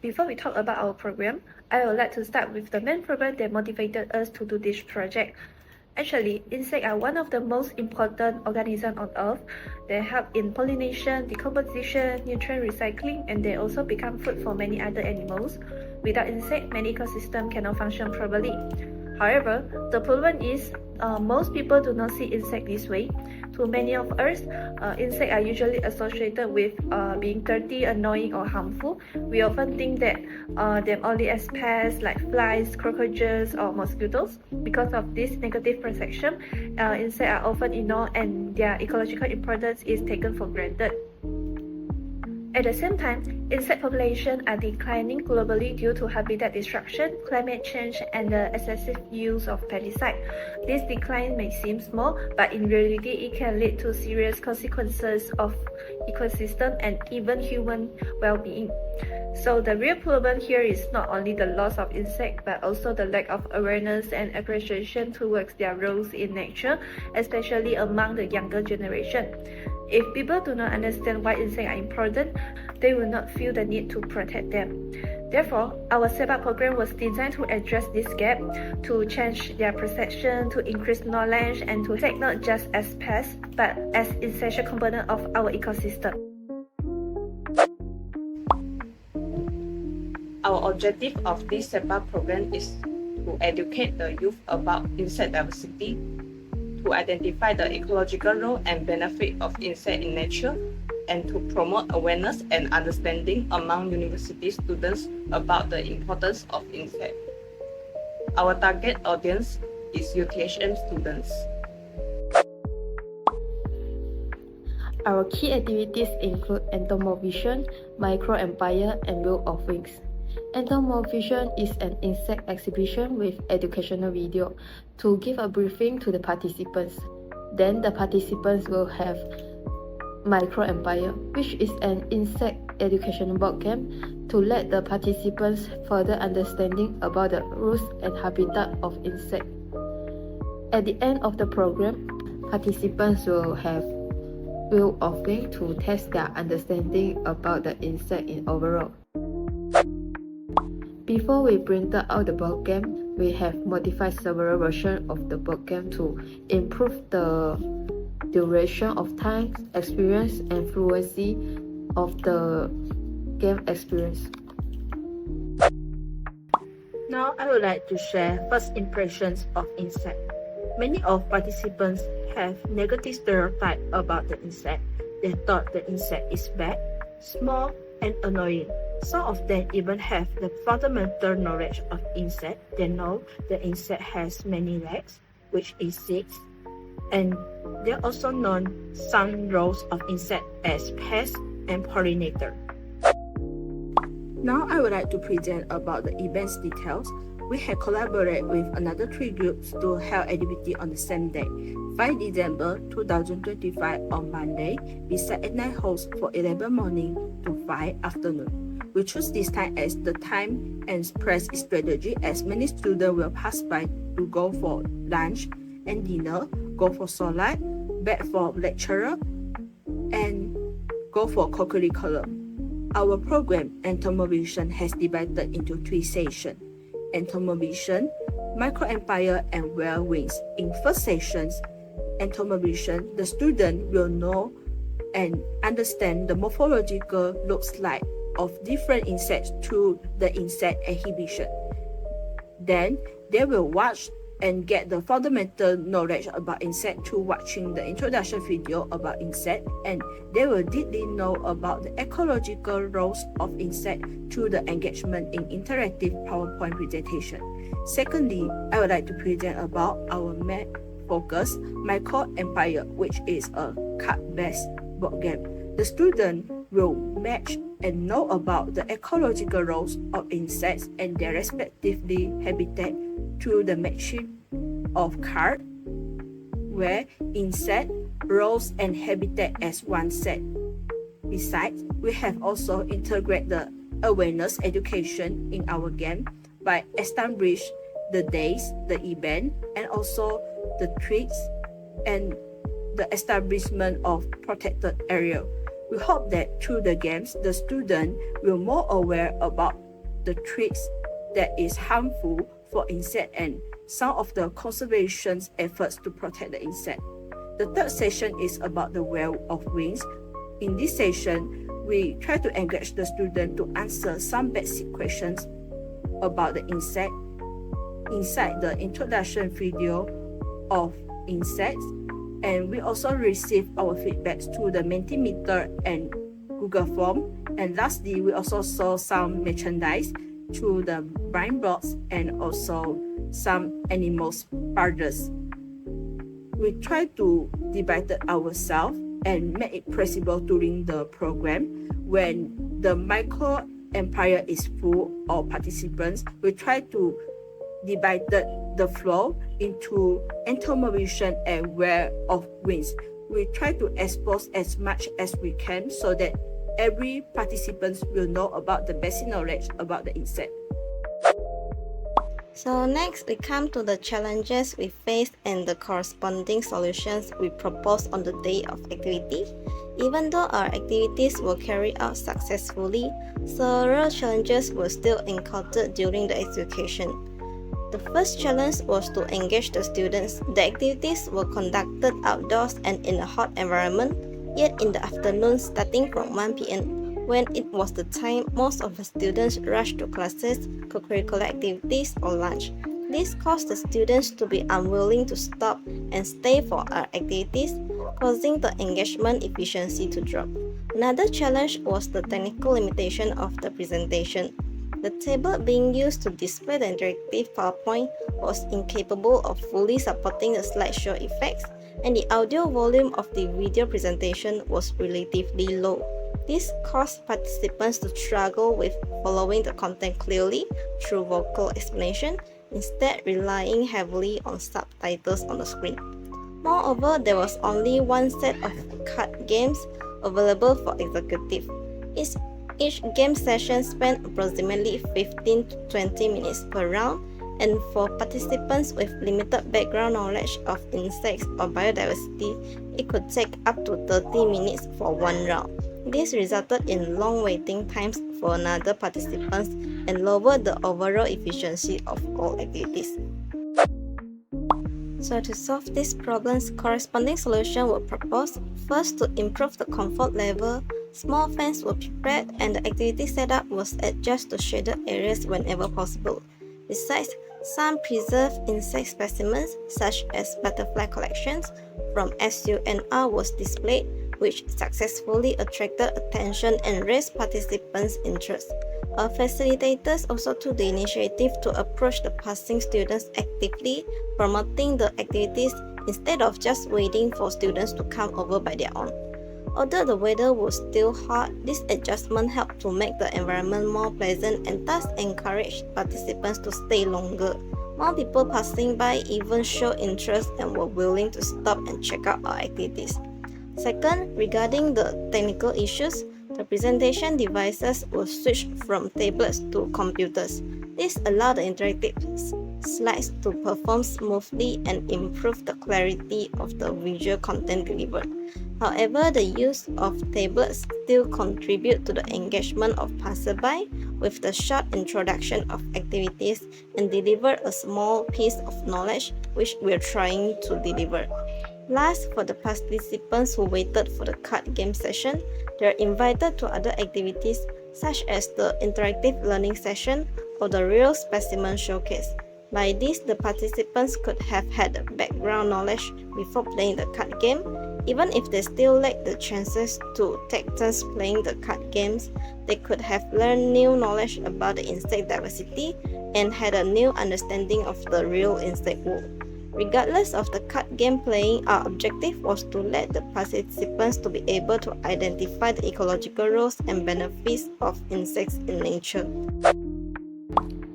Before we talk about our program, I would like to start with the main problem that motivated us to do this project. Actually, insects are one of the most important organisms on Earth. They help in pollination, decomposition, nutrient recycling, and they also become food for many other animals. Without insects, many ecosystems cannot function properly. However, the problem is most people do not see insects this way. To many of us, insects are usually associated with being dirty, annoying, or harmful. We often think that them only as pests like flies, cockroaches, or mosquitoes. Because of this negative perception, insects are often ignored and their ecological importance is taken for granted. At the same time, insect populations are declining globally due to habitat destruction, climate change, and the excessive use of pesticides. This decline may seem small, but in reality, it can lead to serious consequences of ecosystem and even human well-being. So the real problem here is not only the loss of insects, but also the lack of awareness and appreciation towards their roles in nature, especially among the younger generation. If people do not understand why insects are important, they will not feel the need to protect them. Therefore, our CEPA program was designed to address this gap, to change their perception, to increase knowledge, and to take not just as pests, but as essential component of our ecosystem. Our objective of this CEPA program is to educate the youth about insect diversity, to identify the ecological role and benefit of insects in nature, and to promote awareness and understanding among university students about the importance of insects. Our target audience is UTHM students. Our key activities include entomophagy, micro-empire, and wheel of wings. Entomophagy is an insect exhibition with educational video to give a briefing to the participants. Then the participants will have micro-empire, which is an insect educational board game to let the participants further understanding about the rules and habitat of insects. At the end of the program, participants will have wheel of wings to test their understanding about the insect in overall. Before we printed out the board game, we have modified several versions of the board game to improve the duration of time, experience, and fluency of the game experience. Now I would like to share first impressions of insect. Many of participants have negative stereotype about the insect. They thought the insect is bad, small, and annoying. Some of them even have the fundamental knowledge of insect. They know the insect has many legs, which is 6, and they also know some roles of insect as pests and pollinator. Now I would like to present about the event's details. We have collaborated with another 3 groups to hold activity on the same day, 5 December 2025 on Monday. We set at night host for 11 morning to 5 afternoon. We choose this time as the time and press strategy as many students will pass by to go for lunch and dinner, go for solat, back for lecturer, and go for co-curriculum. Our program, Entomophagy, has divided into 3 sessions. Entomophagy, micro-empire, and whale wings. In first sessions, Entomophagy, the student will know and understand the morphological looks like of different insects through the insect exhibition. Then they will watch and get the fundamental knowledge about insect through watching the introduction video about insect, and they will deeply know about the ecological roles of insect through the engagement in interactive PowerPoint presentation. Secondly, I would like to present about our main focus, Micro Empire, which is a card-based board game. The student will match and know about the ecological roles of insects and their respectively habitat through the matching of cards, where insect, roles, and habitat as one set. Besides, we have also integrated the awareness education in our game by establishing the days, the event, and also the tricks and the establishment of protected area. We hope that through the games, the student will more aware about the threats that is harmful for insect and some of the conservation efforts to protect the insect. The third session is about the web of wings. In this session, we try to engage the student to answer some basic questions about the insect inside the introduction video of insects, and we also receive our feedbacks through the Mentimeter and Google Form. And lastly, we also saw some merchandise through the blind box and also some animals spiders. We try to divide ourselves and make it possible during the program. When the micro empire is full of participants, we try to divide the floor into entomovision and web of wings. We try to expose as much as we can so that every participant will know about the basic knowledge about the insect. So next, we come to the challenges we faced and the corresponding solutions we proposed on the day of activity. Even though our activities were carried out successfully, several challenges were still encountered during the execution. The first challenge was to engage the students. The activities were conducted outdoors and in a hot environment, yet in the afternoon starting from 1 p.m. when it was the time most of the students rushed to classes, co-curricular activities, or lunch. This caused the students to be unwilling to stop and stay for our activities, causing the engagement efficiency to drop. Another challenge was the technical limitation of the presentation. The tablet being used to display the interactive PowerPoint was incapable of fully supporting the slideshow effects, and the audio volume of the video presentation was relatively low. This caused participants to struggle with following the content clearly through vocal explanation, instead relying heavily on subtitles on the screen. Moreover, there was only one set of card games available for executives. Each game session spent approximately 15 to 20 minutes per round, and for participants with limited background knowledge of insects or biodiversity, it could take up to 30 minutes for one round. This resulted in long waiting times for another participants and lowered the overall efficiency of all activities. So to solve these problems, corresponding solutions were proposed. First, to improve the comfort level, small fans were prepared and the activity setup was adjusted to shaded areas whenever possible. Besides, some preserved insect specimens, such as butterfly collections from SUNR, was displayed, which successfully attracted attention and raised participants' interest. Our facilitators also took the initiative to approach the passing students actively, promoting the activities instead of just waiting for students to come over by their own. Although the weather was still hot, this adjustment helped to make the environment more pleasant and thus encouraged participants to stay longer. More people passing by even showed interest and were willing to stop and check out our activities. Second, regarding the technical issues, the presentation devices were switched from tablets to computers. This allowed the interactive slides to perform smoothly and improve the clarity of the visual content delivered. However, the use of tablets still contribute to the engagement of passerby with the short introduction of activities and deliver a small piece of knowledge which we're trying to deliver. Last, for the participants who waited for the card game session, they are invited to other activities such as the interactive learning session or the real specimen showcase. By this, the participants could have had the background knowledge before playing the card game. Even if they still lack the chances to take turns playing the card games, they could have learned new knowledge about the insect diversity and had a new understanding of the real insect world. Regardless of the card game playing, our objective was to let the participants to be able to identify the ecological roles and benefits of insects in nature.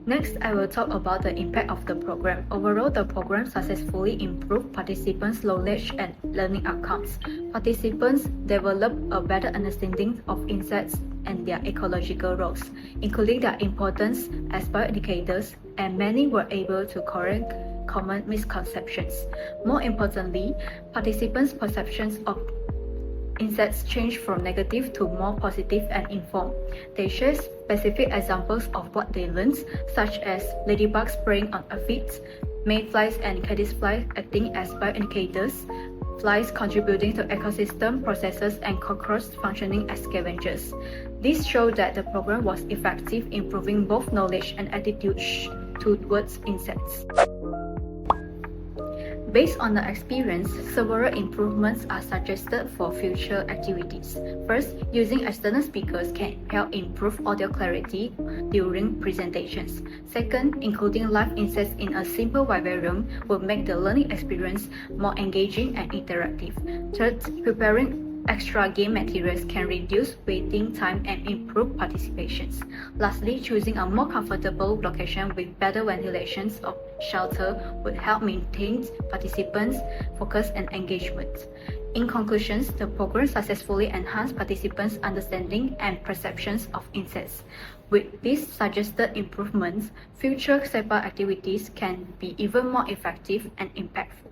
Next, I will talk about the impact of the program. Overall, the program successfully improved participants' knowledge and learning outcomes. Participants developed a better understanding of insects and their ecological roles, including their importance as bioindicators, and many were able to correct common misconceptions. More importantly, participants' perceptions of insects changed from negative to more positive and informed. They share specific examples of what they learned, such as ladybugs preying on aphids, mayflies and caddisflies acting as bioindicators, flies contributing to ecosystem processes, and cockroaches functioning as scavengers. This showed that the program was effective in improving both knowledge and attitudes towards insects. Based on the experience, several improvements are suggested for future activities. First, using external speakers can help improve audio clarity during presentations. Second, including live insects in a simple vivarium will make the learning experience more engaging and interactive. Third, preparing extra game materials can reduce waiting time and improve participations. Lastly, choosing a more comfortable location with better ventilation of shelter would help maintain participants' focus and engagement. In conclusion, the program successfully enhanced participants' understanding and perceptions of insects. With these suggested improvements, future CEPA activities can be even more effective and impactful.